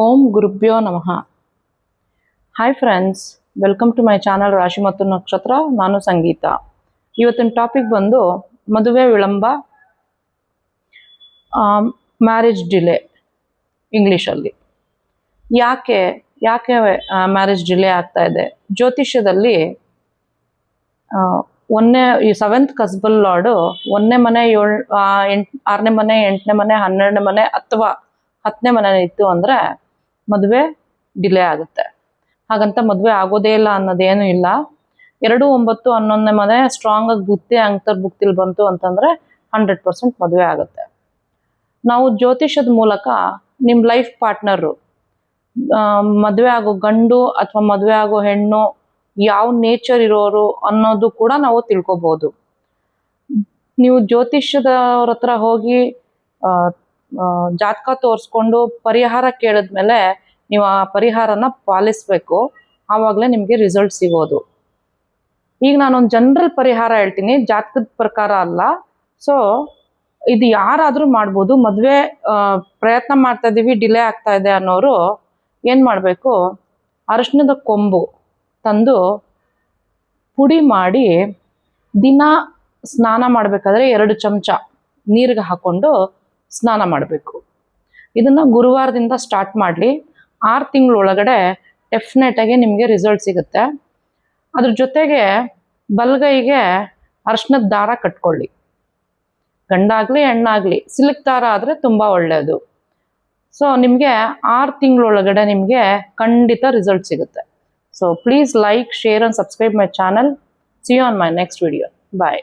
ಓಂ ಗುರುಭ್ಯೋ ನಮಃ. Hi friends, welcome to my channel ರಾಶಿ ಮತ್ತು ನಕ್ಷತ್ರ. ನಾನು ಸಂಗೀತ. ಇವತ್ತಿನ ಟಾಪಿಕ್ ಬಂದು ಮದುವೆ ವಿಳಂಬ, ಮ್ಯಾರೇಜ್ ಡಿಲೇ ಇಂಗ್ಲೀಷಲ್ಲಿ. ಯಾಕೆ ಮ್ಯಾರೇಜ್ ಡಿಲೇ ಆಗ್ತಾ ಇದೆ? ಜ್ಯೋತಿಷ್ಯದಲ್ಲಿ ಈ 7th ಕಸ್ಬಲ್ ಲಾರ್ಡು 1ನೇ ಮನೆ 6ನೇ ಮನೆ 8ನೇ ಮನೆ 12ನೇ ಮನೆ ಅಥವಾ 10ನೇ ಮನೆ ಇತ್ತು ಅಂದರೆ ಮದುವೆ ಡಿಲೇ ಆಗುತ್ತೆ. ಹಾಗಂತ ಮದುವೆ ಆಗೋದೇ ಇಲ್ಲ ಅನ್ನೋದೇನು ಇಲ್ಲ. 2, 9, 11ನೇ ಮನೆ ಸ್ಟ್ರಾಂಗ್ ಆಗಿ ಬುತ್ತಿ ಅಂತರ್ಭುಕ್ತಿಲಿ ಬಂತು ಅಂತಂದರೆ 100% ಮದುವೆ ಆಗುತ್ತೆ. ನಾವು ಜ್ಯೋತಿಷದ ಮೂಲಕ ನಿಮ್ಮ ಲೈಫ್ ಪಾರ್ಟ್ನರು, ಮದುವೆ ಆಗೋ ಗಂಡು ಅಥವಾ ಮದುವೆ ಆಗೋ ಹೆಣ್ಣು ಯಾವ ನೇಚರ್ ಇರೋರು ಅನ್ನೋದು ಕೂಡ ನಾವು ತಿಳ್ಕೊಬೋದು. ನೀವು ಜ್ಯೋತಿಷ್ಯದವ್ರ ಹತ್ರ ಹೋಗಿ ಜಾತಕ ತೋರಿಸ್ಕೊಂಡು ಪರಿಹಾರ ಕೇಳಿದ್ಮೇಲೆ ನೀವು ಆ ಪರಿಹಾರನ ಪಾಲಿಸಬೇಕು. ಆವಾಗಲೇ ನಿಮಗೆ ರಿಸಲ್ಟ್ ಸಿಗೋದು. ಈಗ ನಾನೊಂದು ಜನರಲ್ ಪರಿಹಾರ ಹೇಳ್ತೀನಿ, ಜಾತಕದ ಪ್ರಕಾರ ಅಲ್ಲ. ಸೊ ಇದು ಯಾರಾದರೂ ಮಾಡ್ಬೋದು. ಮದುವೆ ಪ್ರಯತ್ನ ಮಾಡ್ತಾ ಇದ್ದೀವಿ, ಡಿಲೇ ಆಗ್ತಾ ಇದೆ ಅನ್ನೋರು ಏನು ಮಾಡಬೇಕು, ಅರಿಶಿಣದ ಕೊಂಬು ತಂದು ಪುಡಿ ಮಾಡಿ ದಿನ ಸ್ನಾನ ಮಾಡಬೇಕಾದ್ರೆ 2 ಚಮಚ ನೀರಿಗೆ ಹಾಕ್ಕೊಂಡು ಸ್ನಾನ ಮಾಡಬೇಕು. ಇದನ್ನು ಗುರುವಾರದಿಂದ ಸ್ಟಾರ್ಟ್ ಮಾಡಲಿ. 6 ತಿಂಗಳೊಳಗಡೆ ಡೆಫಿನೆಟಾಗಿ ನಿಮಗೆ ರಿಸಲ್ಟ್ ಸಿಗುತ್ತೆ. ಅದ್ರ ಜೊತೆಗೆ ಬಲಗೈಗೆ ಅರಿಶಿಣದ ದಾರ ಕಟ್ಕೊಳ್ಳಿ. ಗಂಡಾಗಲಿ ಹೆಣ್ಣಾಗಲಿ ಸಿಲ್ಕ್ ದಾರ ಆದರೆ ತುಂಬ ಒಳ್ಳೆಯದು. ಸೊ ನಿಮಗೆ 6 ತಿಂಗಳೊಳಗಡೆ ನಿಮಗೆ ಖಂಡಿತ ರಿಸಲ್ಟ್ ಸಿಗುತ್ತೆ. So please like, share and subscribe my channel. See you on my next video. Bye.